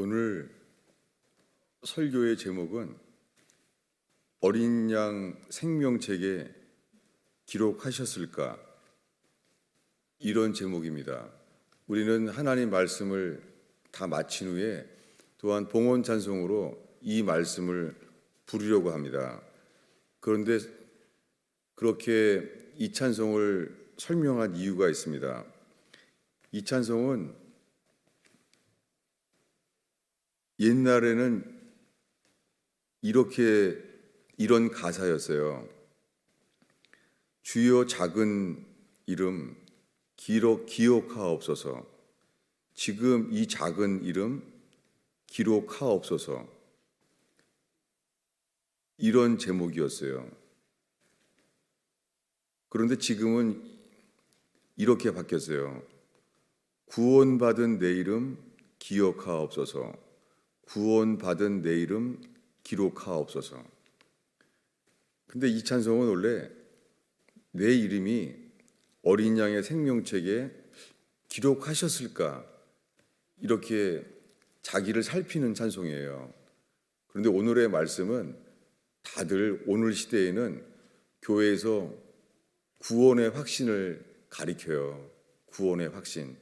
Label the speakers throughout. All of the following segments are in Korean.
Speaker 1: 오늘 설교의 제목은 어린 양 생명책에 기록하셨을까? 이런 제목입니다. 우리는 하나님 말씀을 다 마친 후에 또한 봉헌 찬송으로 이 말씀을 부르려고 합니다. 그런데 그렇게 이 찬송을 설명한 이유가 있습니다. 이 찬송은 옛날에는 이런 가사였어요. 주여 작은 이름 기억하옵소서. 지금 이 작은 이름 기록하옵소서. 이런 제목이었어요. 그런데 지금은 이렇게 바뀌었어요. 구원받은 내 이름 기억하옵소서. 구원받은 내 이름 기록하옵소서. 근데 이 찬송은 원래 내 이름이 어린 양의 생명책에 기록하셨을까? 이렇게 자기를 살피는 찬송이에요. 그런데 오늘의 말씀은 다들 오늘 시대에는 교회에서 구원의 확신을 가리켜요. 구원의 확신.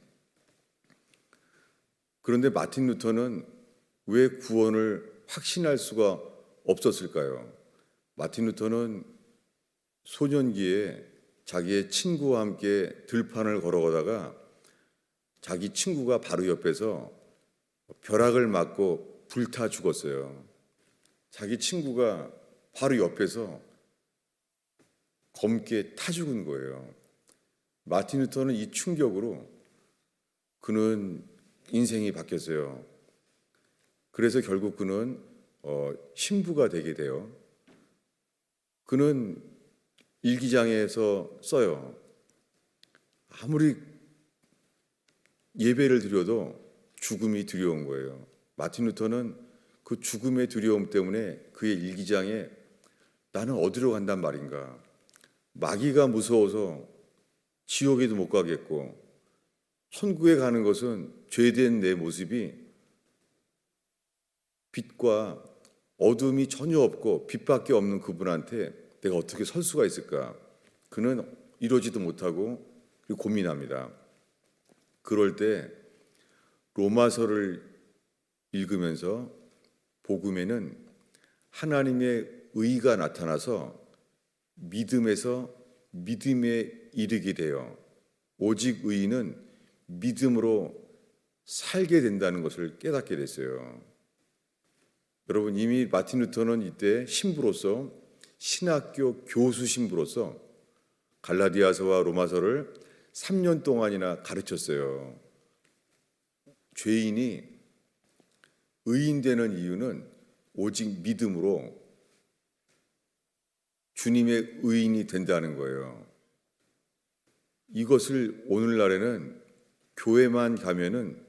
Speaker 1: 그런데 마틴 루터는 왜 구원을 확신할 수가 없었을까요? 마틴 루터는 소년기에 자기의 친구와 함께 들판을 걸어가다가 자기 친구가 바로 옆에서 벼락을 맞고 불타 죽었어요. 자기 친구가 바로 옆에서 검게 타 죽은 거예요. 마틴 루터는 이 충격으로 그는 인생이 바뀌었어요. 그래서 결국 그는 신부가 되게 돼요. 그는 일기장에서 써요. 아무리 예배를 드려도 죽음이 두려운 거예요. 마틴 루터는 그 죽음의 두려움 때문에 그의 일기장에 나는 어디로 간단 말인가. 마귀가 무서워서 지옥에도 못 가겠고 천국에 가는 것은 죄된 내 모습이 빛과 어둠이 전혀 없고 빛밖에 없는 그분한테 내가 어떻게 설 수가 있을까? 그는 이러지도 못하고 고민합니다. 그럴 때 로마서를 읽으면서 복음에는 하나님의 의가 나타나서 믿음에서 믿음에 이르게 되어 오직 의인은 믿음으로 살게 된다는 것을 깨닫게 됐어요. 여러분, 이미 마틴 루터는 이때 신부로서 신학교 교수 신부로서 갈라디아서와 로마서를 3년 동안이나 가르쳤어요. 죄인이 의인 되는 이유는 오직 믿음으로 주님의 의인이 된다는 거예요. 이것을 오늘날에는 교회만 가면은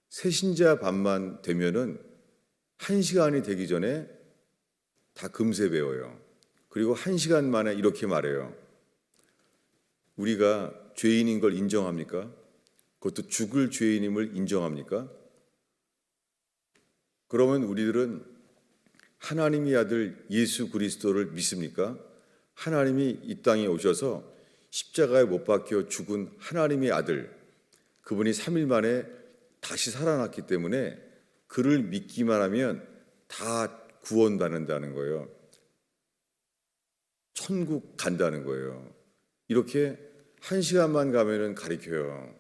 Speaker 1: 새신자 반만 되면은 1시간이 되기 전에 다 금세 배워요. 그리고 1시간 만에 이렇게 말해요. 우리가 죄인인 걸 인정합니까? 그것도 죽을 죄인임을 인정합니까? 그러면 우리들은 하나님의 아들 예수 그리스도를 믿습니까? 하나님이 이 땅에 오셔서 십자가에 못 박혀 죽은 하나님의 아들, 그분이 3일 만에 다시 살아났기 때문에 그를 믿기만 하면 다 구원받는다는 거예요. 천국 간다는 거예요. 이렇게 1시간만 가면은 가르쳐요.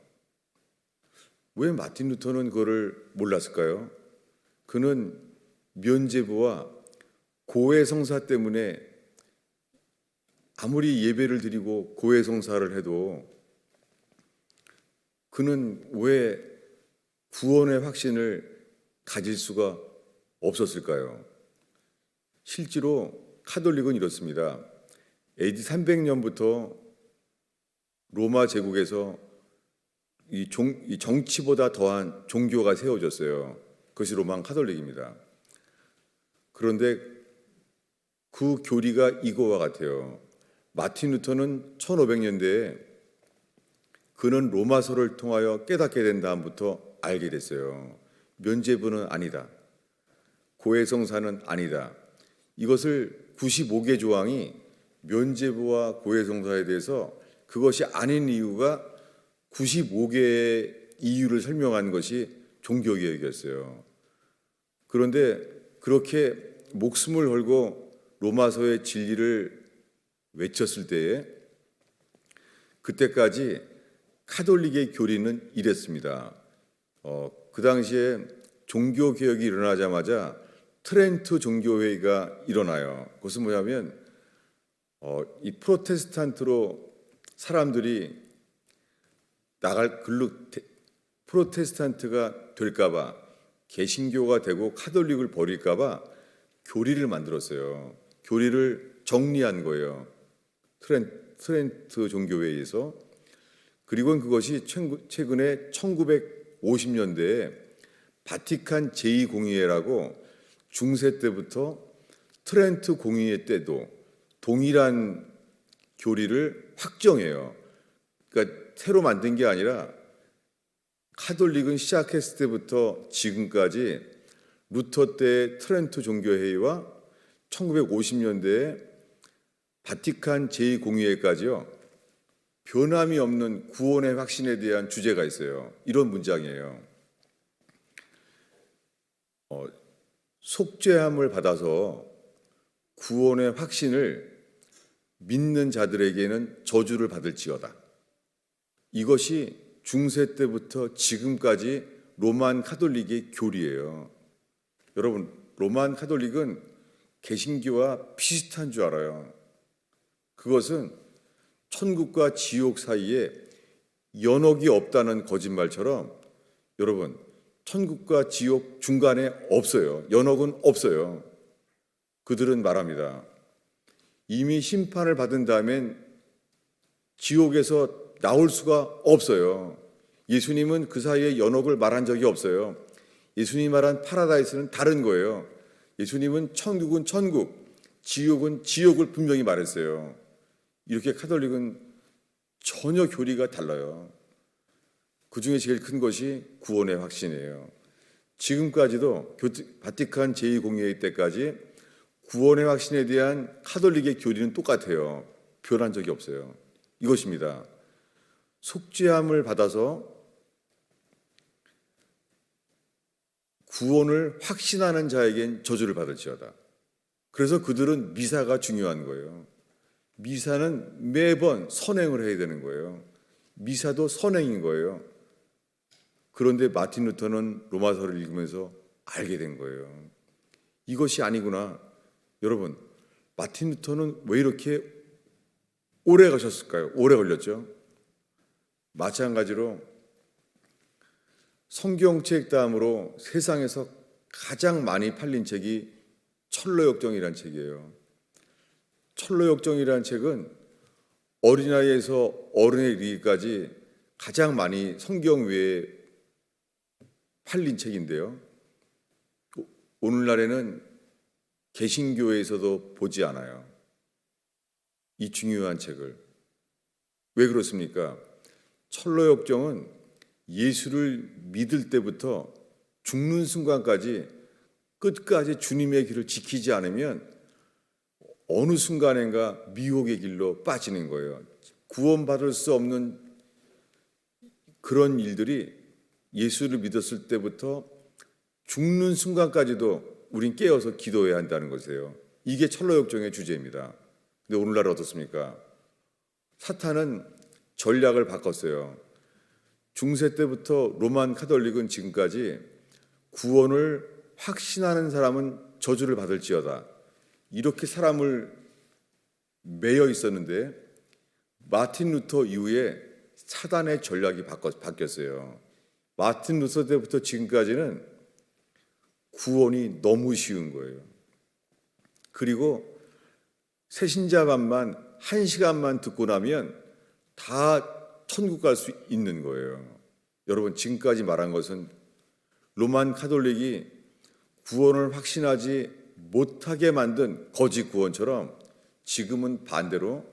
Speaker 1: 왜 마틴 루터는 그거를 몰랐을까요? 그는 면죄부와 고해성사 때문에 아무리 예배를 드리고 고해성사를 해도 그는 왜 구원의 확신을 가질 수가 없었을까요? 실제로 카톨릭은 이렇습니다. AD 300년부터 로마 제국에서 이 정치보다 더한 종교가 세워졌어요. 그것이 로마 카톨릭입니다. 그런데 그 교리가 이거와 같아요. 마틴 루터는 1500년대에 그는 로마서를 통하여 깨닫게 된 다음부터 알게 됐어요. 면죄부는 아니다. 고해성사는 아니다. 이것을 95개 조항이 면죄부와 고해성사에 대해서 그것이 아닌 이유가 95개의 이유를 설명한 것이 종교개혁이었어요. 그런데 그렇게 목숨을 걸고 로마서의 진리를 외쳤을 때에 그때까지 카톨릭의 교리는 이랬습니다. 그 당시에 종교개혁이 일어나자마자 트렌트 종교회의가 일어나요. 그것은 뭐냐면 이 프로테스탄트로 사람들이 프로테스탄트가 될까봐 개신교가 되고 카톨릭을 버릴까봐 교리를 만들었어요. 교리를 정리한 거예요. 트렌트 종교회의에서. 그리고 그것이 최근에 1950년대에 바티칸 제2공의회라고 중세 때부터 트렌트 공의회 때도 동일한 교리를 확정해요. 그러니까 새로 만든 게 아니라 카톨릭은 시작했을 때부터 지금까지 루터 때의 트렌트 종교회의와 1950년대에 바티칸 제2공의회까지요. 변함이 없는 구원의 확신에 대한 주제가 있어요. 이런 문장이에요. 속죄함을 받아서 구원의 확신을 믿는 자들에게는 저주를 받을지어다. 이것이 중세 때부터 지금까지 로만 카톨릭의 교리예요. 여러분, 로만 카톨릭은 개신교와 비슷한 줄 알아요. 그것은 천국과 지옥 사이에 연옥이 없다는 거짓말처럼 여러분, 천국과 지옥 중간에 없어요. 연옥은 없어요. 그들은 말합니다. 이미 심판을 받은 다음엔 지옥에서 나올 수가 없어요. 예수님은 그 사이에 연옥을 말한 적이 없어요. 예수님이 말한 파라다이스는 다른 거예요. 예수님은 천국은 천국, 지옥은 지옥을 분명히 말했어요. 이렇게 카톨릭은 전혀 교리가 달라요. 그 중에 제일 큰 것이 구원의 확신이에요. 지금까지도 바티칸 제2공의회 때까지 구원의 확신에 대한 카톨릭의 교리는 똑같아요. 변한 적이 없어요. 이것입니다. 속죄함을 받아서 구원을 확신하는 자에겐 저주를 받을지어다. 그래서 그들은 미사가 중요한 거예요. 미사는 매번 선행을 해야 되는 거예요. 미사도 선행인 거예요. 그런데 마틴 루터는 로마서를 읽으면서 알게 된 거예요. 이것이 아니구나. 여러분, 마틴 루터는 왜 이렇게 오래 가셨을까요? 오래 걸렸죠. 마찬가지로 성경책 다음으로 세상에서 가장 많이 팔린 책이 철로역정이라는 책이에요. 철로역정이라는 책은 어린아이에서 어른에 이르기까지 가장 많이 성경 외에 팔린 책인데요. 오늘날에는 개신교에서도 보지 않아요. 이 중요한 책을. 왜 그렇습니까? 철로역정은 예수를 믿을 때부터 죽는 순간까지 끝까지 주님의 길을 지키지 않으면 어느 순간인가 미혹의 길로 빠지는 거예요. 구원받을 수 없는 그런 일들이 예수를 믿었을 때부터 죽는 순간까지도 우린 깨어서 기도해야 한다는 것이에요. 이게 철로역정의 주제입니다. 근데 오늘날 어떻습니까? 사탄은 전략을 바꿨어요. 중세 때부터 로만 카톨릭은 지금까지 구원을 확신하는 사람은 저주를 받을지어다. 이렇게 사람을 매여 있었는데 마틴 루터 이후에 사단의 전략이 바뀌었어요. 마틴 루터 때부터 지금까지는 구원이 너무 쉬운 거예요. 그리고 새신자반만 1시간만 듣고 나면 다 천국 갈 수 있는 거예요. 여러분, 지금까지 말한 것은 로만 카톨릭이 구원을 확신하지 못하게 만든 거짓 구원처럼 지금은 반대로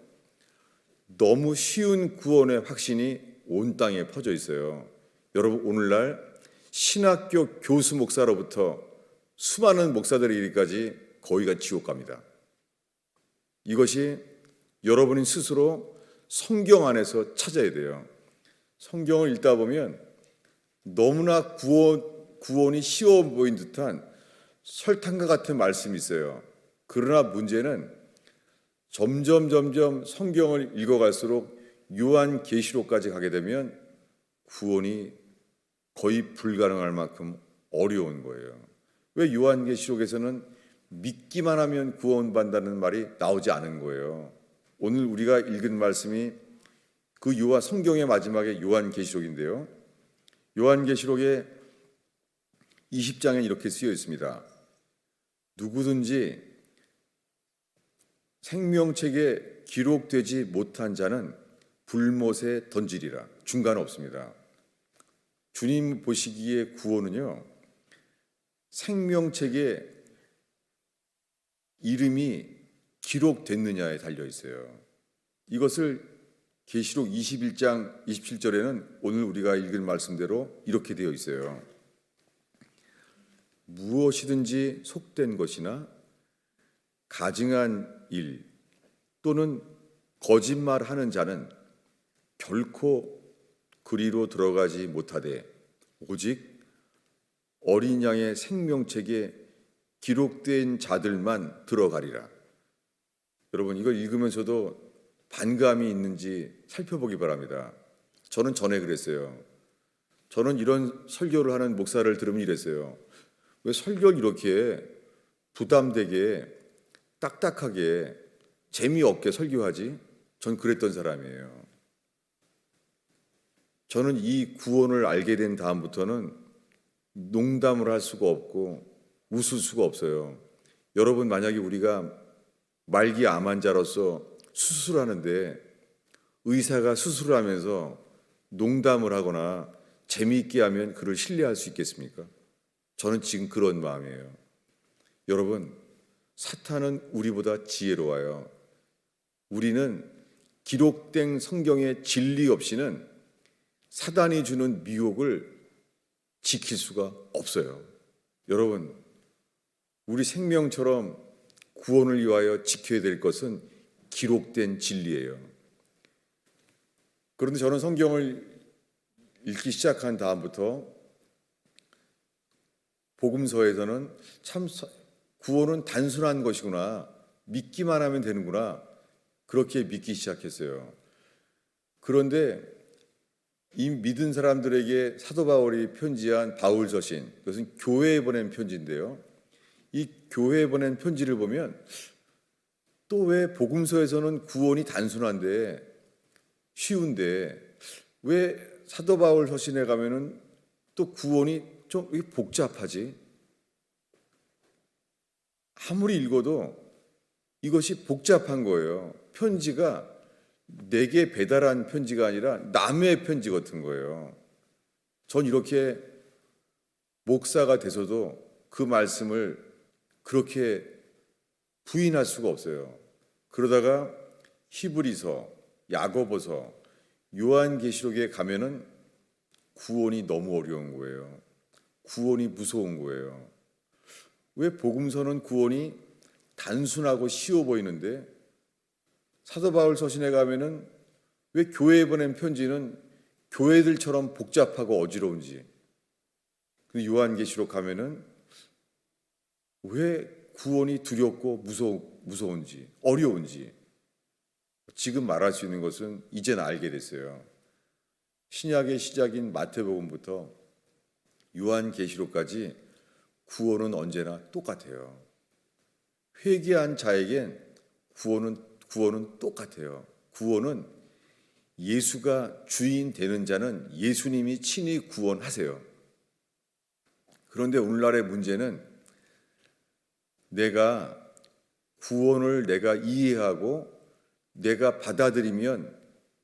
Speaker 1: 너무 쉬운 구원의 확신이 온 땅에 퍼져 있어요. 여러분, 오늘날 신학교 교수 목사로부터 수많은 목사들에 이르기까지 거의가 지옥 갑니다. 이것이 여러분이 스스로 성경 안에서 찾아야 돼요. 성경을 읽다 보면 너무나 구원이 쉬워 보인 듯한 설탕과 같은 말씀이 있어요. 그러나 문제는 점점 성경을 읽어갈수록 요한계시록까지 가게 되면 구원이 거의 불가능할 만큼 어려운 거예요. 왜 요한계시록에서는 믿기만 하면 구원받는다는 말이 나오지 않은 거예요. 오늘 우리가 읽은 말씀이 그 성경의 마지막에 요한계시록인데요. 요한계시록의 20장에 이렇게 쓰여 있습니다. 누구든지 생명책에 기록되지 못한 자는 불못에 던지리라. 중간 없습니다. 주님 보시기에 구원은요, 생명책에 이름이 기록됐느냐에 달려 있어요. 이것을 계시록 21장 27절에는 오늘 우리가 읽은 말씀대로 이렇게 되어 있어요. 무엇이든지 속된 것이나 가증한 일 또는 거짓말하는 자는 결코 그리로 들어가지 못하되 오직 어린 양의 생명책에 기록된 자들만 들어가리라. 여러분, 이걸 읽으면서도 반감이 있는지 살펴보기 바랍니다. 저는 전에 그랬어요. 저는 이런 설교를 하는 목사를 들으면 이랬어요. 왜 설교를 이렇게 부담되게 딱딱하게 재미없게 설교하지? 전 그랬던 사람이에요. 저는 이 구원을 알게 된 다음부터는 농담을 할 수가 없고 웃을 수가 없어요. 여러분, 만약에 우리가 말기 암 환자로서 수술하는데 의사가 수술을 하면서 농담을 하거나 재미있게 하면 그를 신뢰할 수 있겠습니까? 저는 지금 그런 마음이에요. 여러분, 사탄은 우리보다 지혜로워요. 우리는 기록된 성경의 진리 없이는 사단이 주는 미혹을 지킬 수가 없어요. 여러분, 우리 생명처럼 구원을 위하여 지켜야 될 것은 기록된 진리예요. 그런데 저는 성경을 읽기 시작한 다음부터 복음서에서는 참 구원은 단순한 것이구나, 믿기만 하면 되는구나, 그렇게 믿기 시작했어요. 그런데 이 믿은 사람들에게 사도 바울이 편지한 바울서신, 그것은 교회에 보낸 편지인데요. 이 교회에 보낸 편지를 보면 또 왜 복음서에서는 구원이 단순한데 쉬운데 왜 사도 바울 서신에 가면은 또 구원이 좀 복잡하지? 아무리 읽어도 이것이 복잡한 거예요. 편지가 내게 배달한 편지가 아니라 남의 편지 같은 거예요. 전 이렇게 목사가 돼서도 그 말씀을 그렇게 부인할 수가 없어요. 그러다가 히브리서, 야고보서, 요한계시록에 가면은 구원이 너무 어려운 거예요. 구원이 무서운 거예요. 왜 복음서는 구원이 단순하고 쉬워 보이는데 사도 바울 서신에 가면은 왜 교회에 보낸 편지는 교회들처럼 복잡하고 어지러운지, 근데 요한계시록 가면은 왜 구원이 두렵고 무서운지, 어려운지 지금 말할 수 있는 것은 이제는 알게 됐어요. 신약의 시작인 마태복음부터 요한계시록까지 구원은 언제나 똑같아요. 회개한 자에겐 구원은 똑같아요. 구원은 예수가 주인 되는 자는 예수님이 친히 구원하세요. 그런데 오늘날의 문제는 내가 구원을 내가 이해하고 내가 받아들이면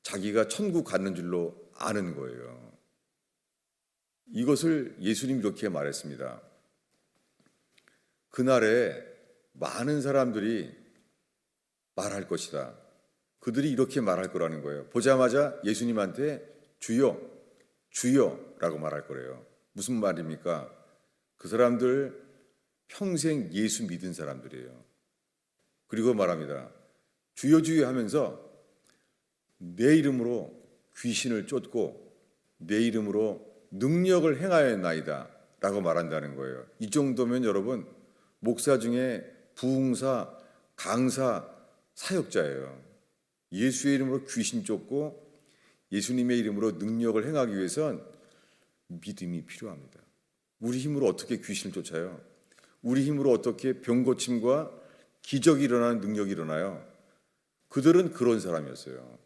Speaker 1: 자기가 천국 가는 줄로 아는 거예요. 이것을 예수님이 이렇게 말했습니다. 그날에 많은 사람들이 말할 것이다. 그들이 이렇게 말할 거라는 거예요. 보자마자 예수님한테 주여, 주여 라고 말할 거래요. 무슨 말입니까? 그 사람들 평생 예수 믿은 사람들이에요. 그리고 말합니다. 주여 주여 하면서 내 이름으로 귀신을 쫓고 내 이름으로 능력을 행하였나이다 라고 말한다는 거예요. 이 정도면 여러분 목사 중에 부흥사, 강사, 사역자예요. 예수의 이름으로 귀신 쫓고 예수님의 이름으로 능력을 행하기 위해선 믿음이 필요합니다. 우리 힘으로 어떻게 귀신을 쫓아요? 우리 힘으로 어떻게 병 고침과 기적이 일어나는 능력이 일어나요? 그들은 그런 사람이었어요.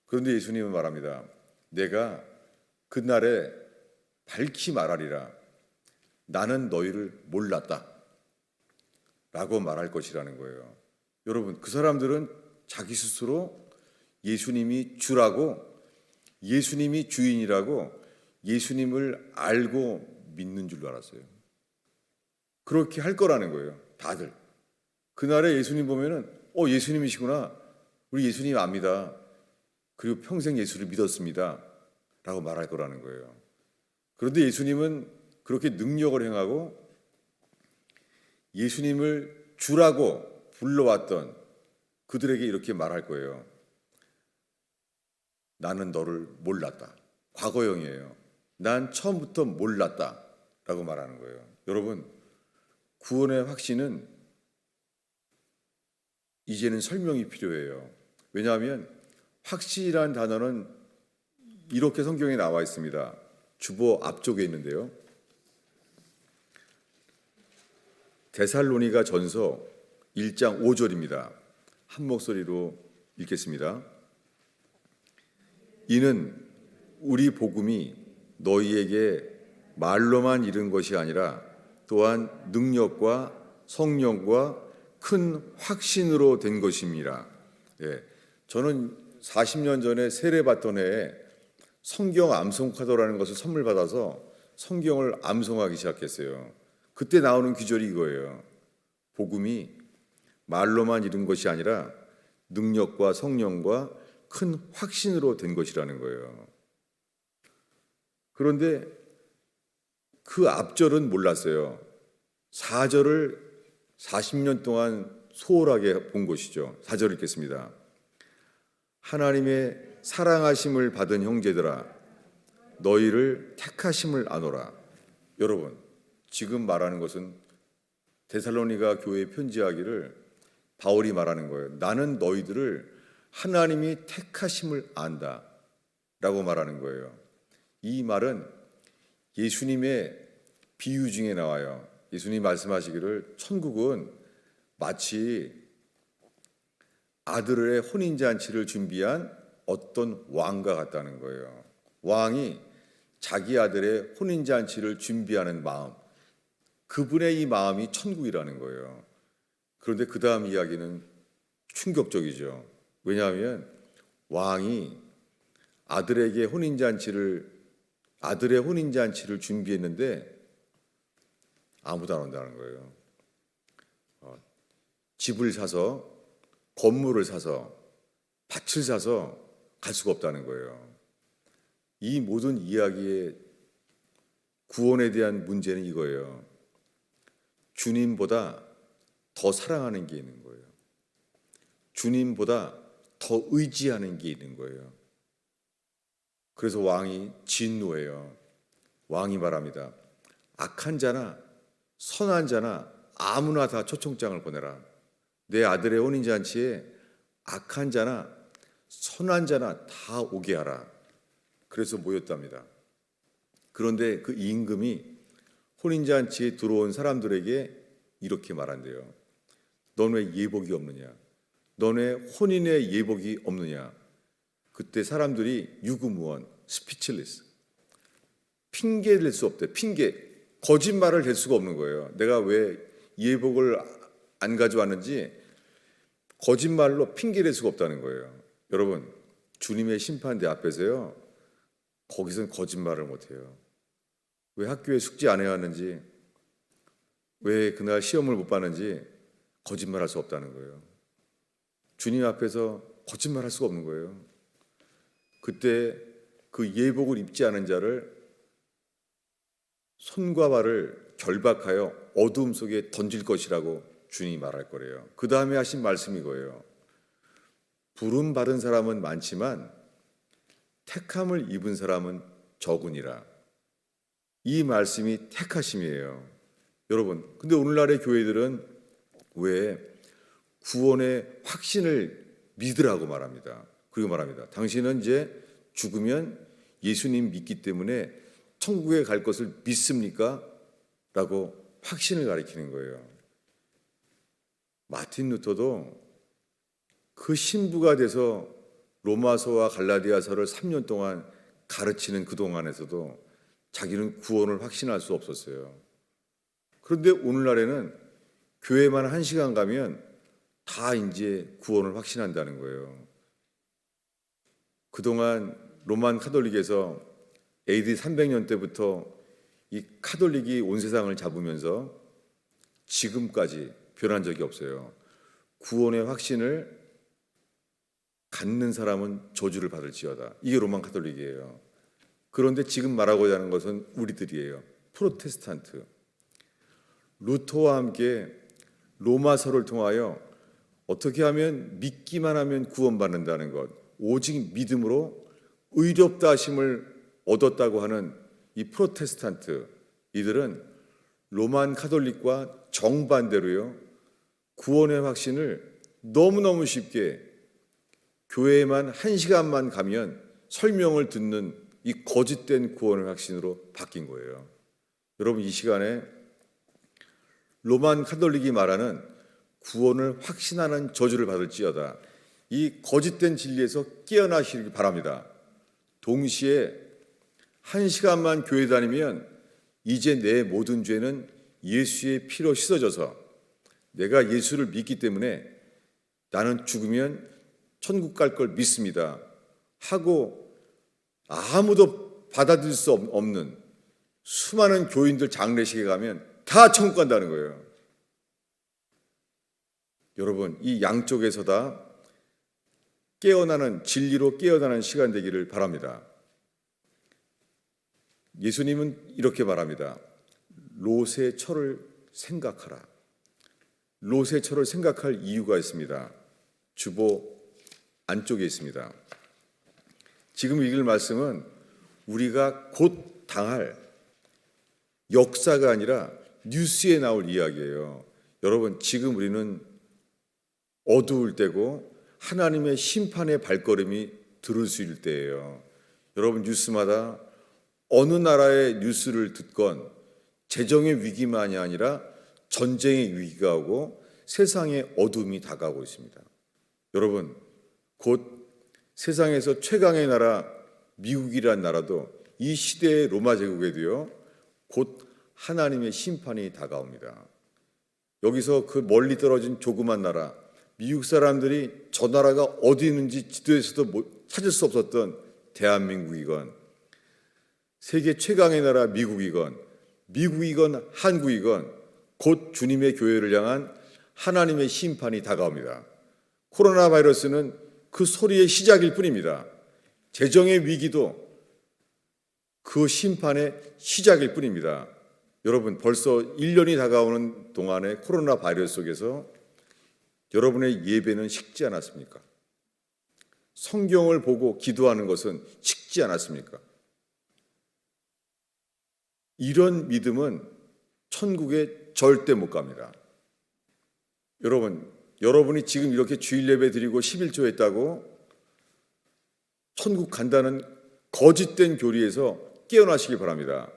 Speaker 1: 그런데 예수님은 말합니다. 내가 그날에 밝히 말하리라. 나는 너희를 몰랐다. 라고 말할 것이라는 거예요. 여러분, 그 사람들은 자기 스스로 예수님이 주라고, 예수님이 주인이라고 예수님을 알고 믿는 줄로 알았어요. 그렇게 할 거라는 거예요. 다들. 그날에 예수님 보면은 예수님이시구나. 우리 예수님 압니다. 그리고 평생 예수를 믿었습니다. 라고 말할 거라는 거예요. 그런데 예수님은 그렇게 능력을 행하고 예수님을 주라고 불러왔던 그들에게 이렇게 말할 거예요. 나는 너를 몰랐다. 과거형이에요. 난 처음부터 몰랐다. 라고 말하는 거예요. 여러분, 구원의 확신은 이제는 설명이 필요해요. 왜냐하면 확신이라는 단어는 이렇게 성경에 나와 있습니다. 주보 앞쪽에 있는데요. 데살로니가 전서 1장 5절입니다. 한 목소리로 읽겠습니다. 이는 우리 복음이 너희에게 말로만 이른 것이 아니라 또한 능력과 성령과 큰 확신으로 된 것입니다. 저는 40년 전에 세례 받던 해에 성경 암송카더라는 것을 선물 받아서 성경을 암송하기 시작했어요. 그때 나오는 귀절이 이거예요. 복음이 말로만 이룬 것이 아니라 능력과 성령과 큰 확신으로 된 것이라는 거예요. 그런데 그 앞절은 몰랐어요. 4절을 40년 동안 소홀하게 본 것이죠. 4절 읽겠습니다. 하나님의 사랑하심을 받은 형제들아 너희를 택하심을 아노라. 여러분, 지금 말하는 것은 데살로니가 교회에 편지하기를 바울이 말하는 거예요. 나는 너희들을 하나님이 택하심을 안다 라고 말하는 거예요. 이 말은 예수님의 비유 중에 나와요. 예수님 말씀하시기를 천국은 마치 아들의 혼인잔치를 준비한 어떤 왕과 같다는 거예요. 왕이 자기 아들의 혼인잔치를 준비하는 마음, 그분의 이 마음이 천국이라는 거예요. 그런데 그 다음 이야기는 충격적이죠. 왜냐하면 왕이 아들의 혼인잔치를 준비했는데 아무도 안 온다는 거예요. 집을 사서, 건물을 사서, 밭을 사서 갈 수가 없다는 거예요. 이 모든 이야기의 구원에 대한 문제는 이거예요. 주님보다 더 사랑하는 게 있는 거예요. 주님보다 더 의지하는 게 있는 거예요. 그래서 왕이 진노해요. 왕이 말합니다. 악한 자나 선한 자나 아무나 다 초청장을 보내라. 내 아들의 혼인잔치에 악한 자나 선한 자나 다 오게 하라. 그래서 모였답니다. 그런데 그 임금이 혼인잔치에 들어온 사람들에게 이렇게 말한대요. 너네 예복이 없느냐? 너네 혼인의 예복이 없느냐? 그때 사람들이 유구무원, 스피치리스, 핑계 댈 수 없대. 거짓말을 댈 수가 없는 거예요. 내가 왜 예복을 안 가져왔는지 거짓말로 핑계 댈 수가 없다는 거예요. 여러분, 주님의 심판대 앞에서요, 거기선 거짓말을 못해요. 왜 학교에 숙제 안 해왔는지, 왜 그날 시험을 못 봤는지 거짓말할 수 없다는 거예요. 주님 앞에서 거짓말할 수가 없는 거예요. 그때 그 예복을 입지 않은 자를 손과 발을 결박하여 어두움 속에 던질 것이라고 주님이 말할 거래요. 그 다음에 하신 말씀이 거예요. 부름 받은 사람은 많지만 택함을 입은 사람은 적으니라. 이 말씀이 택하심이에요. 여러분, 근데 오늘날의 교회들은 왜 구원의 확신을 믿으라고 말합니다. 그리고 말합니다. 당신은 이제 죽으면 예수님 믿기 때문에 천국에 갈 것을 믿습니까? 라고 확신을 가리키는 거예요. 마틴 루터도 그 신부가 돼서 로마서와 갈라디아서를 3년 동안 가르치는 그 동안에서도 자기는 구원을 확신할 수 없었어요. 그런데 오늘날에는 교회만 1시간 가면 다 이제 구원을 확신한다는 거예요. 그동안 로만 카톨릭에서 AD 300년 때부터 이 카톨릭이 온 세상을 잡으면서 지금까지 변한 적이 없어요. 구원의 확신을 갖는 사람은 저주를 받을지어다. 이게 로만 카톨릭이에요. 그런데 지금 말하고자 하는 것은 우리들이에요. 프로테스탄트. 루터와 함께 로마서를 통하여 어떻게 하면 믿기만 하면 구원받는다는 것, 오직 믿음으로 의롭다 하심을 얻었다고 하는 이 프로테스탄트, 이들은 로만 카톨릭과 정반대로요, 구원의 확신을 너무너무 쉽게 교회에만 1시간만 가면 설명을 듣는 이 거짓된 구원의 확신으로 바뀐 거예요. 여러분, 이 시간에 로만 카톨릭이 말하는 구원을 확신하는 저주를 받을지어다, 이 거짓된 진리에서 깨어나시길 바랍니다. 동시에 1시간만 교회 다니면 이제 내 모든 죄는 예수의 피로 씻어져서 내가 예수를 믿기 때문에 나는 죽으면 천국 갈 걸 믿습니다 하고 아무도 받아들일 수 없는 수많은 교인들 장례식에 가면 다 천국 간다는 거예요. 여러분, 이 양쪽에서 다 깨어나는, 진리로 깨어나는 시간 되기를 바랍니다. 예수님은 이렇게 말합니다. 롯의 철을 생각하라. 롯의 철을 생각할 이유가 있습니다. 주보 안쪽에 있습니다. 지금 읽을 말씀은 우리가 곧 당할 역사가 아니라 뉴스에 나올 이야기예요. 여러분, 지금 우리는 어두울 때고 하나님의 심판의 발걸음이 들을 수 있을 때예요. 여러분, 뉴스마다 어느 나라의 뉴스를 듣건 재정의 위기만이 아니라 전쟁의 위기가 오고 세상의 어둠이 다가오고 있습니다. 여러분, 곧 세상에서 최강의 나라 미국이란 나라도 이 시대의 로마 제국에도요, 곧 하나님의 심판이 다가옵니다. 여기서 그 멀리 떨어진 조그만 나라, 미국 사람들이 저 나라가 어디 있는지 지도에서도 찾을 수 없었던 대한민국이건, 세계 최강의 나라 미국이건, 미국이건 한국이건 곧 주님의 교회를 향한 하나님의 심판이 다가옵니다. 코로나 바이러스는 그 소리의 시작일 뿐입니다. 재정의 위기도 그 심판의 시작일 뿐입니다. 여러분, 벌써 1년이 다가오는 동안에 코로나 바이러스 속에서 여러분의 예배는 식지 않았습니까? 성경을 보고 기도하는 것은 식지 않았습니까? 이런 믿음은 천국에 절대 못 갑니다. 여러분이 지금 이렇게 주일 예배 드리고 11조 했다고 천국 간다는 거짓된 교리에서 깨어나시기 바랍니다.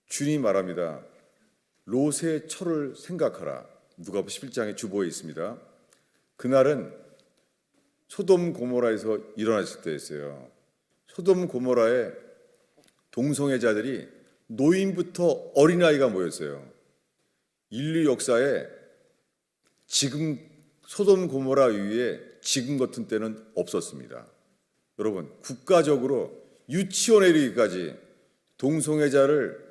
Speaker 1: 주님 말합니다. 롯의 철을 생각하라. 누가복음 11장의 주보에 있습니다. 그날은 소돔 고모라에서 일어났을 때였어요. 소돔 고모라에 동성애자들이 노인부터 어린아이가 모였어요. 인류 역사에 지금 소돔 고모라 이후에 지금 같은 때는 없었습니다. 여러분, 국가적으로 유치원에 이르기까지 동성애자를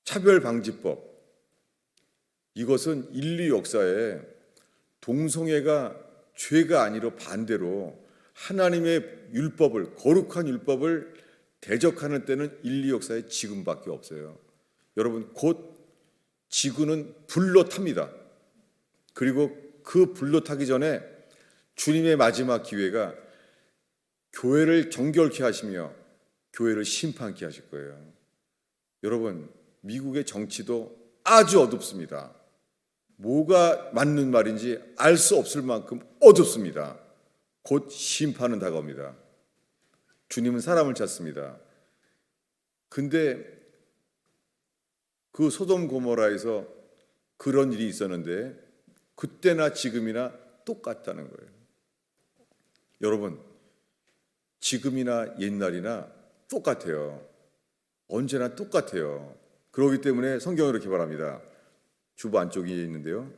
Speaker 1: 차별방지법, 이것은 인류 역사에 동성애가 죄가 아니라 반대로 하나님의 율법을, 거룩한 율법을 대적하는 때는 인류 역사의 지금밖에 없어요. 여러분, 곧 지구는 불로 탑니다. 그리고 그 불로 타기 전에 주님의 마지막 기회가 교회를 정결케 하시며 교회를 심판케 하실 거예요. 여러분, 미국의 정치도 아주 어둡습니다. 뭐가 맞는 말인지 알 수 없을 만큼 어둡습니다. 곧 심판은 다가옵니다. 주님은 사람을 찾습니다. 근데 그 소돔 고모라에서 그런 일이 있었는데 그때나 지금이나 똑같다는 거예요. 여러분, 지금이나 옛날이나 똑같아요. 언제나 똑같아요. 그렇기 때문에 성경은 이렇게 말합니다. 주보 안쪽에 있는데요.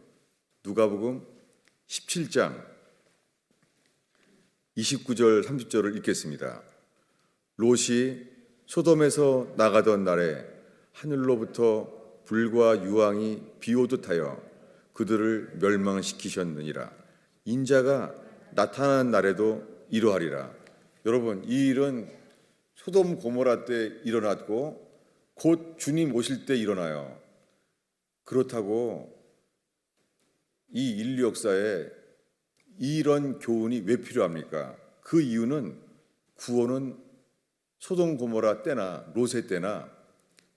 Speaker 1: 누가복음 17장 29절 30절을 읽겠습니다. 롯이 소돔에서 나가던 날에 하늘로부터 불과 유황이 비오듯 하여 그들을 멸망시키셨느니라. 인자가 나타난 날에도 이러하리라. 여러분, 이 일은 소돔 고모라 때 일어났고 곧 주님 오실 때 일어나요. 그렇다고 이 인류 역사에 이런 교훈이 왜 필요합니까? 그 이유는 구원은 소돔 고모라 때나 롯의 때나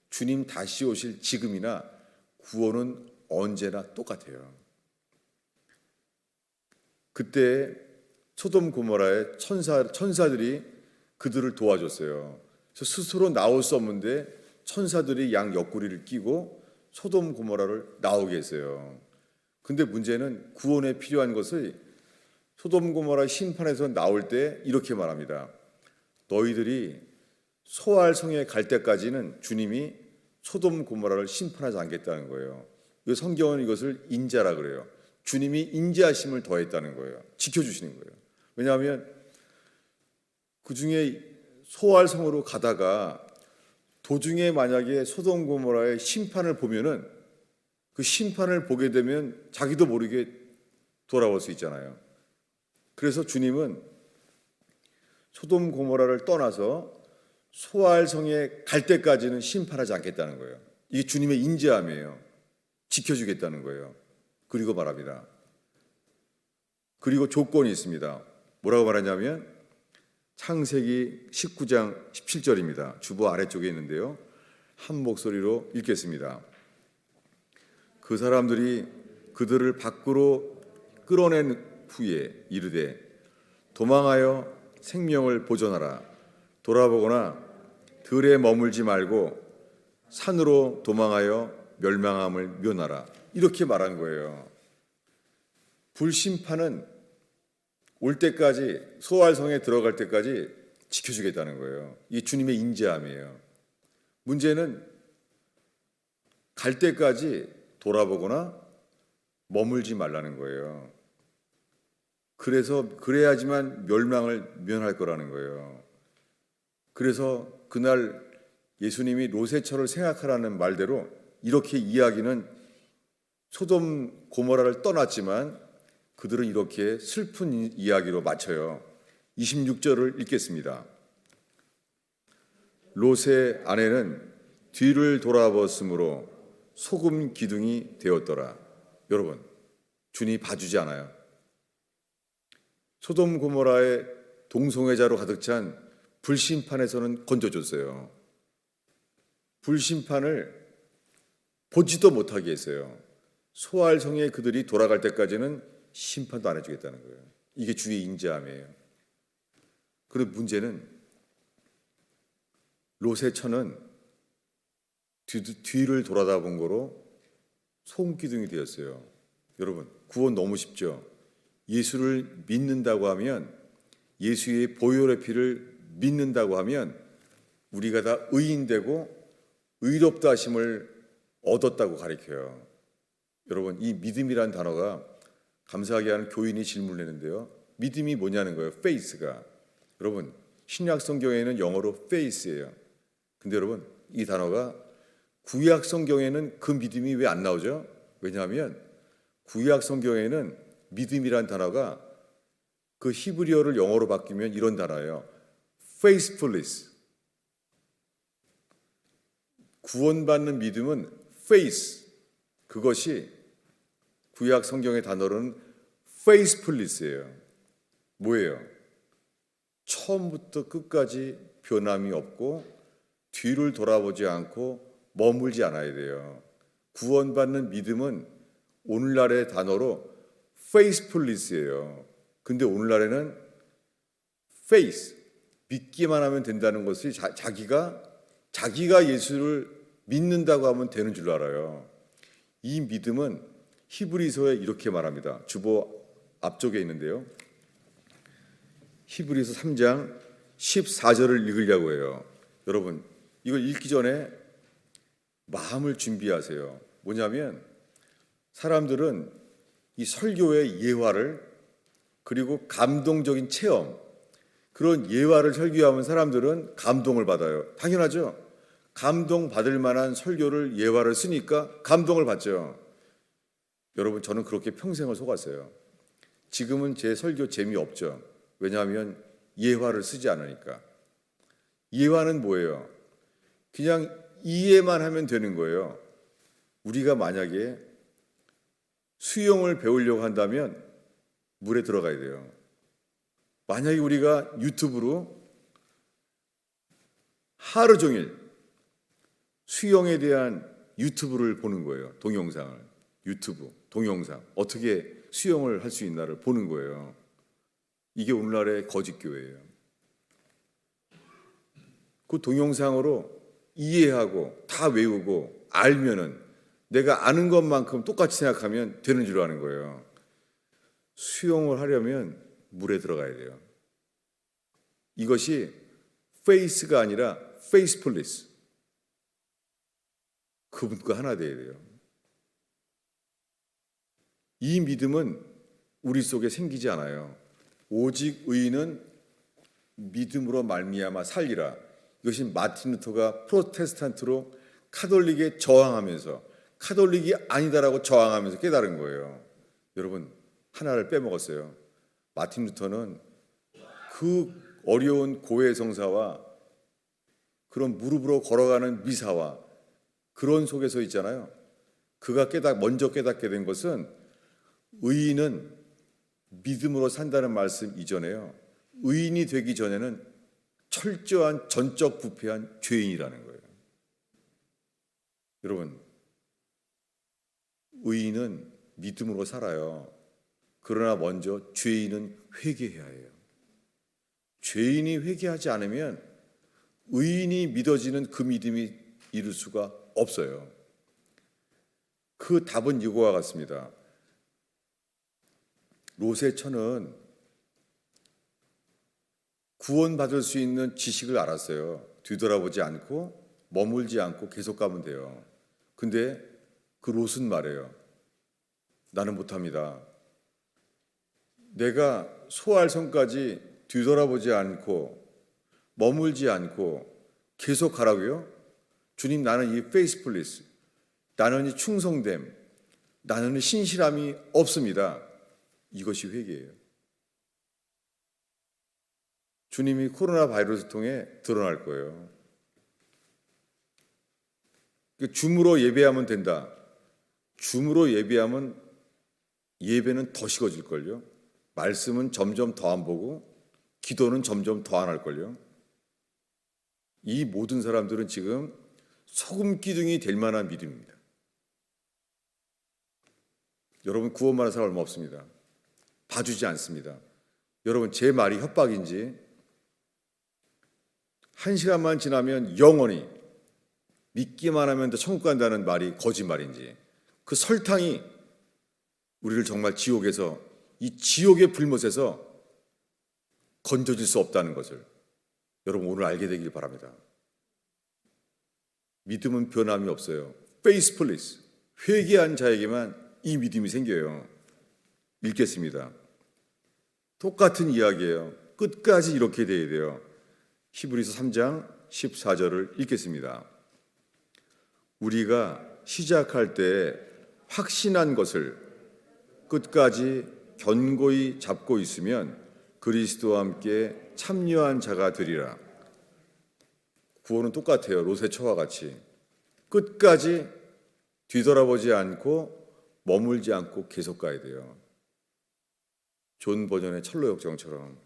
Speaker 1: 주님 다시 오실 지금이나 구원은 언제나 똑같아요. 그때 소돔 고모라의 천사들이 그들을 도와줬어요. 그래서 스스로 나올 수 없는데 천사들이 양 옆구리를 끼고 소돔 고모라를 나오게 했어요. 근데 문제는 구원에 필요한 것을 소돔 고모라 심판에서 나올 때 이렇게 말합니다. 너희들이 소알 성에 갈 때까지는 주님이 소돔 고모라를 심판하지 않겠다는 거예요. 성경은 이것을 인자라 그래요. 주님이 인자하심을 더했다는 거예요. 지켜주시는 거예요. 왜냐하면 그 중에 소알 성으로 가다가 도중에 만약에 소돔 고모라의 심판을 보면은 그 심판을 보게 되면 자기도 모르게 돌아올 수 있잖아요. 그래서 주님은 소돔 고모라를 떠나서 소알 성에 갈 때까지는 심판하지 않겠다는 거예요. 이게 주님의 인자함이에요. 지켜주겠다는 거예요. 그리고 말합니다. 그리고 조건이 있습니다. 뭐라고 말하냐면 창세기 19장 17절입니다. 주보 아래쪽에 있는데요. 한 목소리로 읽겠습니다. 그 사람들이 그들을 밖으로 끌어낸 후에 이르되 도망하여 생명을 보존하라. 돌아보거나 들에 머물지 말고 산으로 도망하여 멸망함을 면하라. 이렇게 말한 거예요. 불심판은 올 때까지 소알성에 들어갈 때까지 지켜주겠다는 거예요. 이게 주님의 인자함이에요. 문제는 갈 때까지 돌아보거나 머물지 말라는 거예요. 그래야지만 멸망을 면할 거라는 거예요. 그래서 그날 예수님이 롯의 처를 생각하라는 말대로 이렇게 이야기는 소돔 고모라를 떠났지만 그들은 이렇게 슬픈 이야기로 마쳐요. 26절을 읽겠습니다. 롯의 아내는 뒤를 돌아보았으므로 소금 기둥이 되었더라. 여러분, 주님이 봐주지 않아요. 소돔 고모라의 동성애자로 가득 찬 불심판에서는 건져줬어요. 불심판을 보지도 못하게 했어요. 소알성에 그들이 돌아갈 때까지는 심판도 안 해주겠다는 거예요. 이게 주의 인자함이에요. 그런데 문제는 롯의 처는 뒤를 돌아다본 거로 소금기둥이 되었어요. 여러분, 구원 너무 쉽죠? 예수를 믿는다고 하면, 예수의 보혈의 피를 믿는다고 하면 우리가 다 의인되고 의롭다 하심을 얻었다고 가르쳐요. 여러분, 이 믿음이란 단어가 감사하게 하는 교인이 질문을 했는데요. 믿음이 뭐냐는 거예요. faith가. 여러분, 신약 성경에는 영어로 faith예요. 근데 여러분, 이 단어가 구약 성경에는 그 믿음이 왜 안 나오죠? 왜냐하면 구약 성경에는 믿음이란 단어가 그 히브리어를 영어로 바뀌면 이런 단어예요. faithfulness. 구원받는 믿음은 faith, 그것이 구약 성경의 단어로는 faithfulness예요. 뭐예요? 처음부터 끝까지 변함이 없고 뒤를 돌아보지 않고 머물지 않아야 돼요. 구원받는 믿음은 오늘날의 단어로 faithfulness예요. 근데 오늘날에는 faith, 믿기만 하면 된다는 것이 자기가 예수를 믿는다고 하면 되는 줄 알아요. 이 믿음은 히브리서에 이렇게 말합니다. 주보 앞쪽에 있는데요. 히브리서 3장 14절을 읽으려고 해요. 여러분, 이걸 읽기 전에 마음을 준비하세요. 뭐냐면 사람들은 이 설교의 예화를, 그리고 감동적인 체험, 그런 예화를 설교하면 사람들은 감동을 받아요. 당연하죠. 감동받을 만한 설교를, 예화를 쓰니까 감동을 받죠. 여러분, 저는 그렇게 평생을 속았어요. 지금은 제 설교 재미없죠. 왜냐하면 예화를 쓰지 않으니까. 예화는 뭐예요? 그냥 이해만 하면 되는 거예요. 우리가 만약에 수영을 배우려고 한다면 물에 들어가야 돼요. 만약에 우리가 유튜브로 하루 종일 수영에 대한 유튜브를 보는 거예요. 동영상을. 유튜브, 동영상. 어떻게 수영을 할 수 있나를 보는 거예요. 이게 오늘날의 거짓교회예요. 그 동영상으로 이해하고 다 외우고 알면은 내가 아는 것만큼 똑같이 생각하면 되는 줄 아는 거예요. 수영을 하려면 물에 들어가야 돼요. 이것이 faith가 아니라 faithfulness. 그분과 하나 돼야 돼요. 이 믿음은 우리 속에 생기지 않아요. 오직 의인은 믿음으로 말미암아 살리라. 이것이 마틴 루터가 프로테스탄트로 카톨릭에 저항하면서 카톨릭이 아니다라고 저항하면서 깨달은 거예요. 여러분, 하나를 빼먹었어요. 마틴 루터는 그 어려운 고해 성사와 그런 무릎으로 걸어가는 미사와 그런 속에서 있잖아요. 그가 먼저 깨닫게 된 것은 의인은 믿음으로 산다는 말씀 이전에요. 의인이 되기 전에는 철저한 전적 부패한 죄인이라는 거예요. 여러분, 의인은 믿음으로 살아요. 그러나 먼저 죄인은 회개해야 해요. 죄인이 회개하지 않으면 의인이 믿어지는 그 믿음이 이룰 수가 없어요. 그 답은 이거와 같습니다. 롯의 처는 구원받을 수 있는 지식을 알았어요. 뒤돌아보지 않고 머물지 않고 계속 가면 돼요. 근데 그 롯은 말해요. 나는 못합니다. 내가 소할 성까지 뒤돌아보지 않고 머물지 않고 계속 가라고요? 주님, 나는 이 faithfulness, 나는 이 충성됨, 나는 이 신실함이 없습니다. 이것이 회개예요. 주님이 코로나 바이러스를 통해 드러날 거예요. 줌으로 예배하면 된다. 줌으로 예배하면 예배는 더 식어질걸요. 말씀은 점점 더 안 보고 기도는 점점 더 안 할걸요. 이 모든 사람들은 지금 소금 기둥이 될 만한 믿음입니다. 여러분, 구원받은 사람 얼마 없습니다. 봐주지 않습니다. 여러분, 제 말이 협박인지 1시간만 지나면 영원히 믿기만 하면 더 천국 간다는 말이 거짓말인지, 그 설탕이 우리를 정말 지옥에서, 이 지옥의 불못에서 건져질 수 없다는 것을 여러분 오늘 알게 되길 바랍니다. 믿음은 변함이 없어요. faithfulness, 회개한 자에게만 이 믿음이 생겨요. 읽겠습니다. 똑같은 이야기예요. 끝까지 이렇게 돼야 돼요. 히브리서 3장 14절을 읽겠습니다. 우리가 시작할 때 확신한 것을 끝까지 견고히 잡고 있으면 그리스도와 함께 참여한 자가 되리라. 구원은 똑같아요. 롯의 처와 같이. 끝까지 뒤돌아보지 않고 머물지 않고 계속 가야 돼요. 존 버전의 철로역정처럼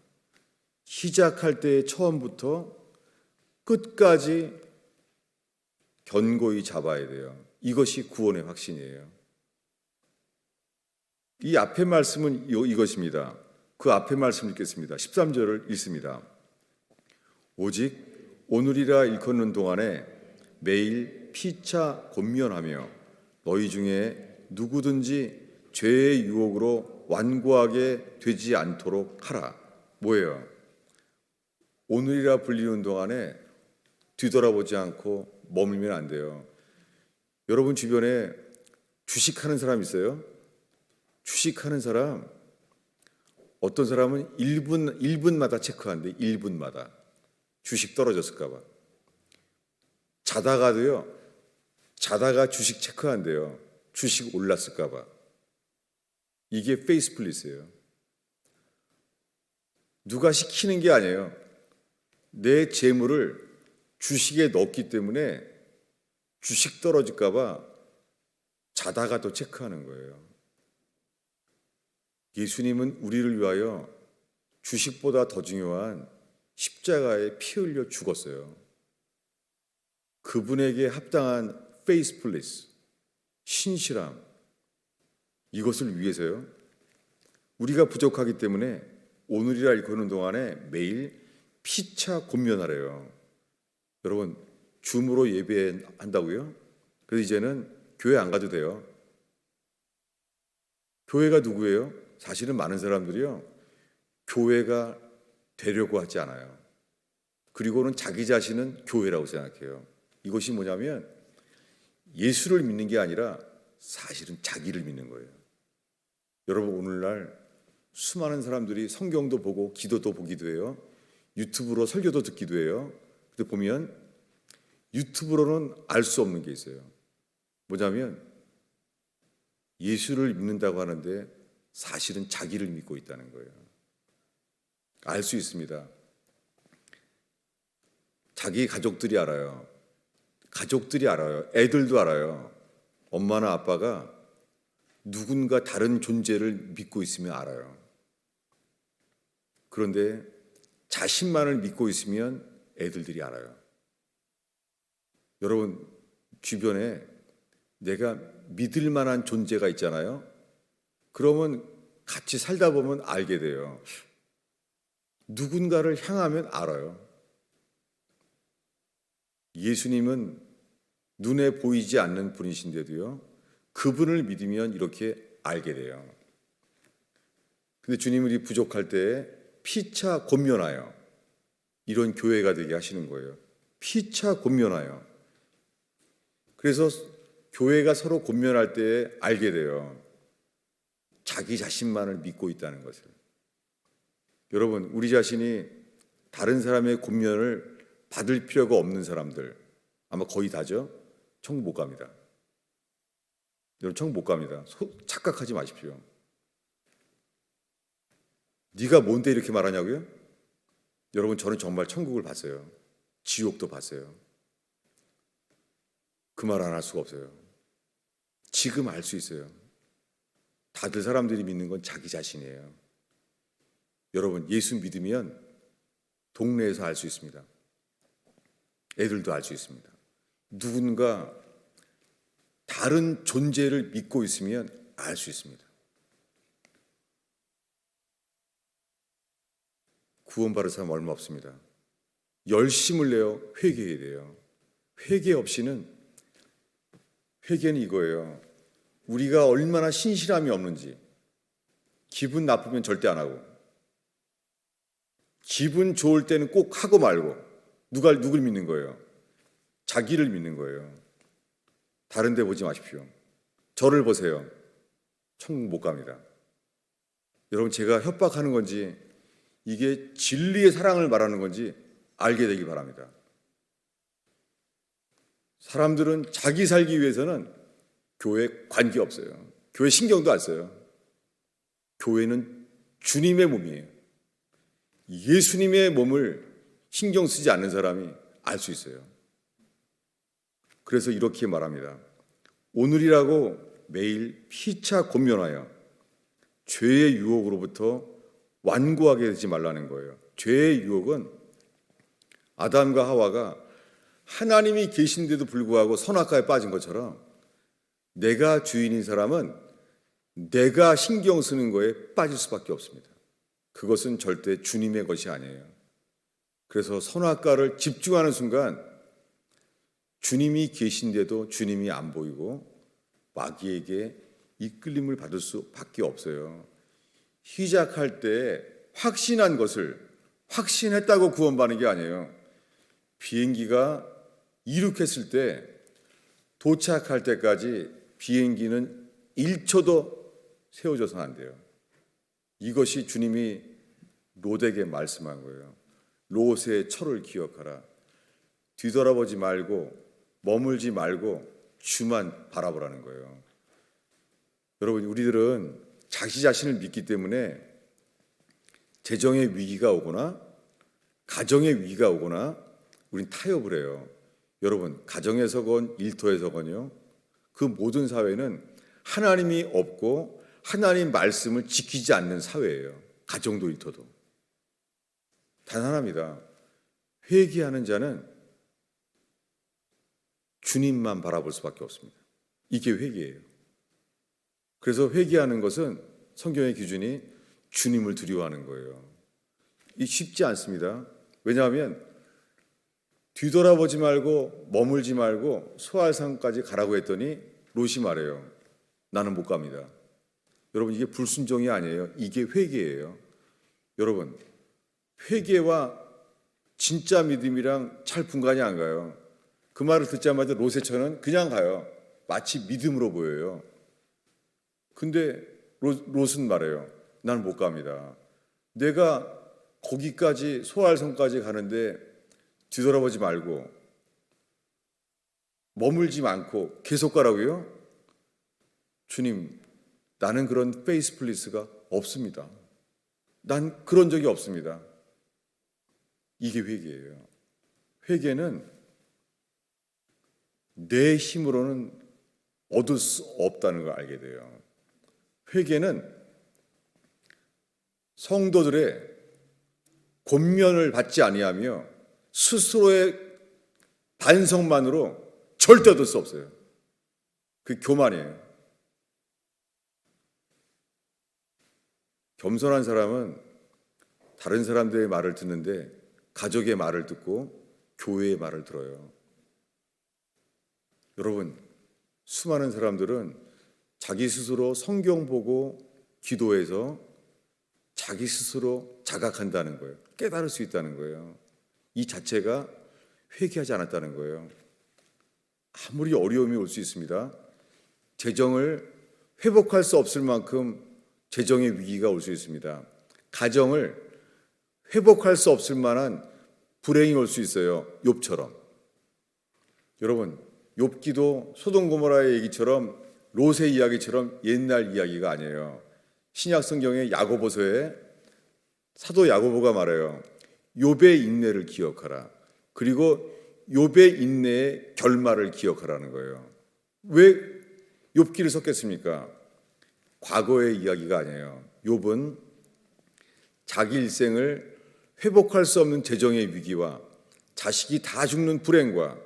Speaker 1: 시작할 때의 처음부터 끝까지 견고히 잡아야 돼요. 이것이 구원의 확신이에요. 이 앞의 말씀은 이것입니다. 그 앞의 말씀 읽겠습니다. 13절을 읽습니다. 오직 오늘이라 일컫는 동안에 매일 피차 권면하며 너희 중에 누구든지 죄의 유혹으로 완고하게 되지 않도록 하라. 뭐예요? 오늘이라 불리는 동안에 뒤돌아보지 않고 머물면 안 돼요. 여러분 주변에 주식하는 사람 있어요? 주식하는 사람, 어떤 사람은 1분마다 체크하는데 1분마다 주식 떨어졌을까 봐. 자다가 주식 체크한대요. 주식 올랐을까 봐. 이게 페이스플릿이에요. 누가 시키는 게 아니에요. 내 재물을 주식에 넣었기 때문에 주식 떨어질까 봐 자다가 또 체크하는 거예요. 예수님은 우리를 위하여 주식보다 더 중요한 십자가에 피 흘려 죽었어요. 그분에게 합당한 페이스플리스, 신실함, 이것을 위해서요. 우리가 부족하기 때문에 오늘이라 일컫는 동안에 매일 피차 권면하래요. 여러분 줌으로 예배한다고요? 그래서 이제는 교회 안 가도 돼요. 교회가 누구예요? 사실은 많은 사람들이요, 교회가 되려고 하지 않아요. 그리고는 자기 자신은 교회라고 생각해요. 이것이 뭐냐면 예수를 믿는 게 아니라 사실은 자기를 믿는 거예요. 여러분 오늘날 수많은 사람들이 성경도 보고 기도도 보기도 해요. 유튜브로 설교도 듣기도 해요. 근데 보면 유튜브로는 알 수 없는 게 있어요. 뭐냐면 예수를 믿는다고 하는데 사실은 자기를 믿고 있다는 거예요. 알 수 있습니다. 자기 가족들이 알아요. 애들도 알아요. 엄마나 아빠가 누군가 다른 존재를 믿고 있으면 알아요. 그런데 자신만을 믿고 있으면 애들들이 알아요. 여러분 주변에 내가 믿을 만한 존재가 있잖아요. 그러면 같이 살다 보면 알게 돼요. 누군가를 향하면 알아요. 예수님은 눈에 보이지 않는 분이신데도요, 그분을 믿으면 이렇게 알게 돼요. 근데 주님이 부족할 때 피차 권면하여 이런 교회가 되게 하시는 거예요. 피차 권면하여. 그래서 교회가 서로 권면할 때 알게 돼요. 자기 자신만을 믿고 있다는 것을. 여러분 우리 자신이 다른 사람의 권면을 받을 필요가 없는 사람들, 아마 거의 다죠. 천국 못 갑니다. 여러분 천국 못 갑니다. 착각하지 마십시오. 네가 뭔데 이렇게 말하냐고요? 여러분 저는 정말 천국을 봤어요. 지옥도 봤어요. 그 말 안 할 수가 없어요. 지금 알 수 있어요. 다들 사람들이 믿는 건 자기 자신이에요. 여러분 예수 믿으면 동네에서 알 수 있습니다. 애들도 알 수 있습니다. 누군가 다른 존재를 믿고 있으면 알 수 있습니다. 구원받을 사람 얼마 없습니다. 열심을 내어 회개해야 돼요. 회개 없이는, 회개는 이거예요. 우리가 얼마나 신실함이 없는지. 기분 나쁘면 절대 안 하고, 기분 좋을 때는 꼭 하고 말고. 누굴 믿는 거예요? 자기를 믿는 거예요. 다른 데 보지 마십시오. 저를 보세요. 천국 못 갑니다. 여러분 제가 협박하는 건지 이게 진리의 사랑을 말하는 건지 알게 되기 바랍니다. 사람들은 자기 살기 위해서는 교회 관계없어요. 교회 신경도 안 써요. 교회는 주님의 몸이에요. 예수님의 몸을 신경 쓰지 않는 사람이 알 수 있어요. 그래서 이렇게 말합니다. 오늘이라고 매일 피차 권면하여 죄의 유혹으로부터 완고하게 되지 말라는 거예요. 죄의 유혹은 아담과 하와가 하나님이 계신데도 불구하고 선악과에 빠진 것처럼 내가 주인인 사람은 내가 신경 쓰는 거에 빠질 수밖에 없습니다. 그것은 절대 주님의 것이 아니에요. 그래서 선악과를 집중하는 순간 주님이 계신데도 주님이 안 보이고 마귀에게 이끌림을 받을 수밖에 없어요. 시작할 때 확신한 것을 확신했다고 구원받는 게 아니에요. 비행기가 이륙했을 때 도착할 때까지 비행기는 1초도 세워져서는 안 돼요. 이것이 주님이 롯에게 말씀한 거예요. 롯의 철을 기억하라. 뒤돌아보지 말고 머물지 말고 주만 바라보라는 거예요. 여러분, 우리들은 자기 자신을 믿기 때문에 재정의 위기가 오거나 가정의 위기가 오거나 우린 타협을 해요. 여러분, 가정에서건 일터에서건요, 그 모든 사회는 하나님이 없고 하나님 말씀을 지키지 않는 사회예요. 가정도 일터도. 단 하나입니다. 회개하는 자는 주님만 바라볼 수밖에 없습니다. 이게 회개예요. 그래서 회개하는 것은 성경의 기준이 주님을 두려워하는 거예요. 이 쉽지 않습니다. 왜냐하면 뒤돌아보지 말고 머물지 말고 소알산까지 가라고 했더니 롯이 말해요. 나는 못 갑니다. 여러분, 이게 불순종이 아니에요. 이게 회개예요. 여러분, 회개와 진짜 믿음이랑 잘 분간이 안 가요. 그 말을 듣자마자 롯의 처는 그냥 가요. 마치 믿음으로 보여요. 근데 롯은 말해요. 나는 못 갑니다. 내가 거기까지 소알성까지 가는데 뒤돌아보지 말고 머물지 않고 계속 가라고요? 주님, 나는 그런 페이스 플리스가 없습니다. 난 그런 적이 없습니다. 이게 회개예요. 회개는 내 힘으로는 얻을 수 없다는 걸 알게 돼요. 회개는 성도들의 권면을 받지 아니하며 스스로의 반성만으로 절대 얻을 수 없어요. 그 교만이에요. 겸손한 사람은 다른 사람들의 말을 듣는데 가족의 말을 듣고 교회의 말을 들어요. 여러분, 수많은 사람들은 자기 스스로 성경 보고 기도해서 자기 스스로 자각한다는 거예요. 깨달을 수 있다는 거예요. 이 자체가 회개하지 않았다는 거예요. 아무리 어려움이 올 수 있습니다. 재정을 회복할 수 없을 만큼 재정의 위기가 올 수 있습니다. 가정을 회복할 수 없을 만한 불행이 올 수 있어요. 욥처럼. 여러분, 욥기도 소돔 고모라의 얘기처럼 롯의 이야기처럼 옛날 이야기가 아니에요. 신약 성경의 야고보서에 사도 야고보가 말해요. 욥의 인내를 기억하라. 그리고 욥의 인내의 결말을 기억하라는 거예요. 왜 욥기를 썼겠습니까? 과거의 이야기가 아니에요. 욥은 자기 일생을 회복할 수 없는 재정의 위기와 자식이 다 죽는 불행과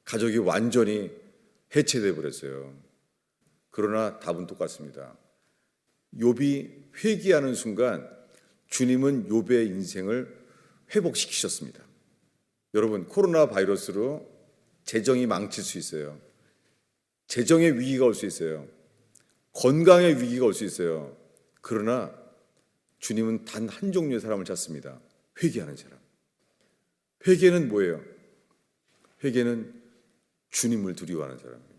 Speaker 1: 가족이 완전히 해체돼 버렸어요. 그러나 답은 똑같습니다. 욥이 회개하는 순간 주님은 욥의 인생을 회복시키셨습니다. 여러분, 코로나 바이러스로 재정이 망칠 수 있어요. 재정의 위기가 올 수 있어요. 건강의 위기가 올 수 있어요. 그러나 주님은 단 한 종류의 사람을 찾습니다. 회개하는 사람. 회개는 뭐예요? 회개는 주님을 두려워하는 사람이에요.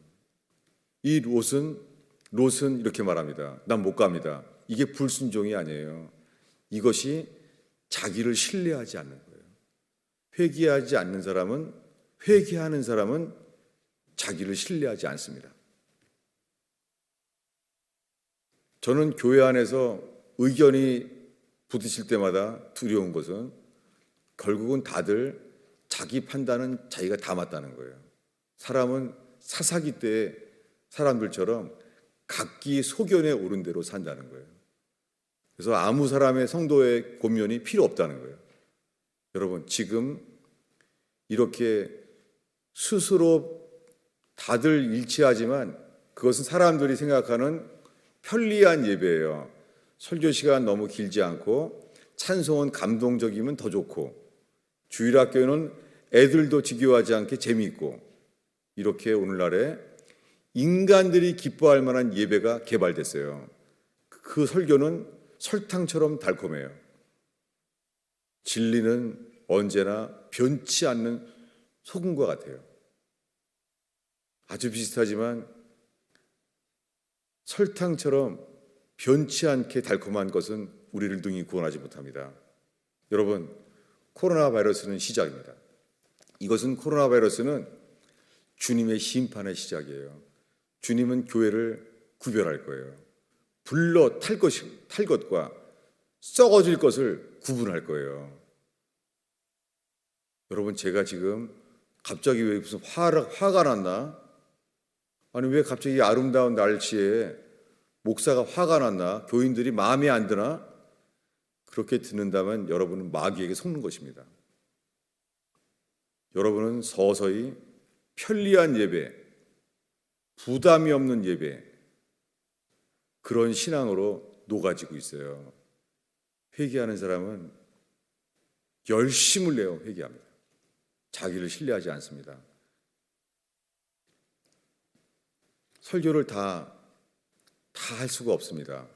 Speaker 1: 이 롯은 이렇게 말합니다. 난 못 갑니다. 이게 불순종이 아니에요. 이것이 자기를 신뢰하지 않는 거예요. 회개하지 않는 사람은, 회개하는 사람은 자기를 신뢰하지 않습니다. 저는 교회 안에서 의견이 부딪힐 때마다 두려운 것은 결국은 다들 자기 판단은 자기가 다 맞다는 거예요. 사람은 사사기 때의 사람들처럼 각기 소견에 오른 대로 산다는 거예요. 그래서 아무 사람의 성도의 권면이 필요 없다는 거예요. 여러분, 지금 이렇게 스스로 다들 일치하지만 그것은 사람들이 생각하는 편리한 예배예요. 설교 시간 너무 길지 않고 찬송은 감동적이면 더 좋고 주일학교는 애들도 지겨워하지 않게 재미있고 이렇게 오늘날에 인간들이 기뻐할 만한 예배가 개발됐어요. 그 설교는 설탕처럼 달콤해요. 진리는 언제나 변치 않는 소금과 같아요. 아주 비슷하지만 설탕처럼 변치 않게 달콤한 것은 우리를 능히 구원하지 못합니다. 여러분, 코로나 바이러스는 시작입니다. 이것은 코로나 바이러스는 주님의 심판의 시작이에요. 주님은 교회를 구별할 거예요. 불러 탈 것과 썩어질 것을 구분할 거예요. 여러분, 제가 지금 갑자기 왜 무슨 화가 났나? 아니, 왜 갑자기 아름다운 날씨에 목사가 화가 났나? 교인들이 마음에 안 드나? 그렇게 듣는다면 여러분은 마귀에게 속는 것입니다. 여러분은 서서히 편리한 예배, 부담이 없는 예배, 그런 신앙으로 녹아지고 있어요. 회개하는 사람은 열심을 내어 회개합니다. 자기를 신뢰하지 않습니다. 설교를 다 할 수가 없습니다.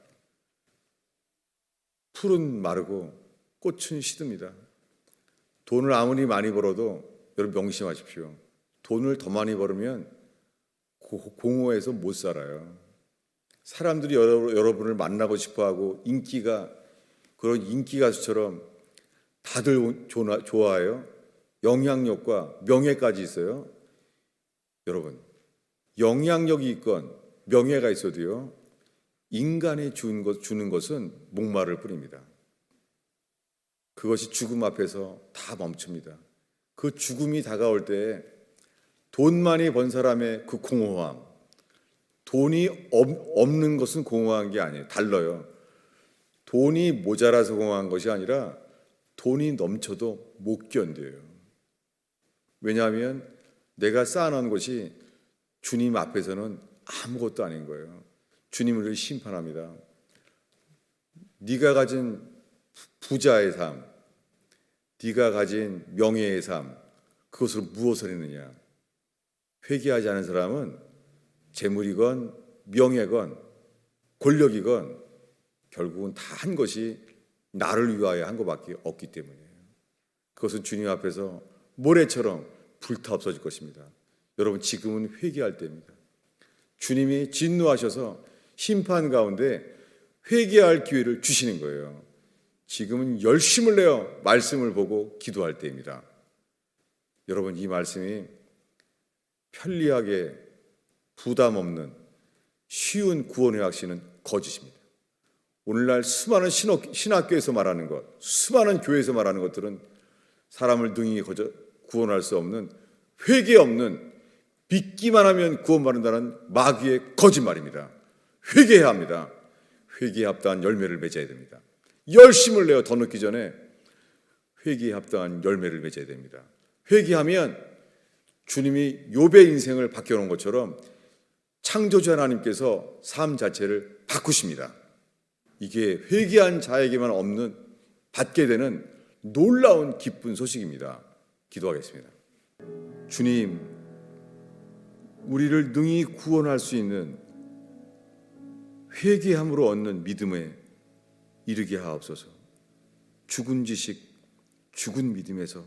Speaker 1: 풀은 마르고 꽃은 시듭니다. 돈을 아무리 많이 벌어도 여러분 명심하십시오. 돈을 더 많이 벌으면 공허해서 못 살아요. 사람들이 여러분을 만나고 싶어하고 그런 인기 가수처럼 다들 좋아해요. 영향력과 명예까지 있어요. 여러분, 영향력이 있건 명예가 있어도요, 인간이 주는 것은 목마를 뿐입니다. 그것이 죽음 앞에서 다 멈춥니다. 그 죽음이 다가올 때 돈 많이 번 사람의 그 공허함, 돈이 없는 것은 공허한 게 아니에요. 달라요. 돈이 모자라서 공허한 것이 아니라 돈이 넘쳐도 못 견뎌요. 왜냐하면 내가 쌓아놓은 것이 주님 앞에서는 아무것도 아닌 거예요. 주님을 심판합니다. 네가 가진 부자의 삶, 네가 가진 명예의 삶, 그것을 무엇을 했느냐? 회개하지 않은 사람은 재물이건 명예건 권력이건 결국은 다 한 것이 나를 위하여 한 것밖에 없기 때문이에요. 그것은 주님 앞에서 모래처럼 불타 없어질 것입니다. 여러분, 지금은 회개할 때입니다. 주님이 진노하셔서 심판 가운데 회개할 기회를 주시는 거예요. 지금은 열심을 내어 말씀을 보고 기도할 때입니다. 여러분, 이 말씀이 편리하게 부담 없는 쉬운 구원의 확신은 거짓입니다. 오늘날 수많은 신학교에서 말하는 것, 수많은 교회에서 말하는 것들은 사람을 능히 구원할 수 없는, 회개 없는, 믿기만 하면 구원받는다는 마귀의 거짓말입니다. 회개해야 합니다. 회개에 합당한 열매를 맺어야 됩니다. 열심을 내어 더 늦기 전에 회개에 합당한 열매를 맺어야 됩니다. 회개하면 주님이 욥의 인생을 바뀌어놓은 것처럼 창조주 하나님께서 삶 자체를 바꾸십니다. 이게 회개한 자에게만 받게 되는 놀라운 기쁜 소식입니다. 기도하겠습니다. 주님, 우리를 능히 구원할 수 있는 회개함으로 얻는 믿음에 이르게 하옵소서. 죽은 지식, 죽은 믿음에서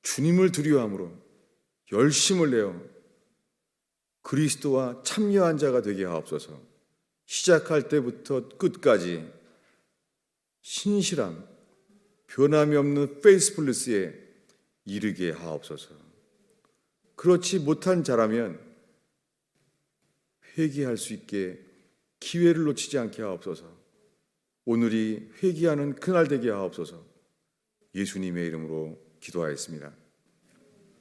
Speaker 1: 주님을 두려워함으로 열심을 내어 그리스도와 참여한 자가 되게 하옵소서. 시작할 때부터 끝까지 신실함, 변함이 없는 페이스풀리스에 이르게 하옵소서. 그렇지 못한 자라면 회개할 수 있게 기회를 놓치지 않게 하옵소서. 오늘이 회개하는 그날 되게 하옵소서. 예수님의 이름으로 기도하였습니다.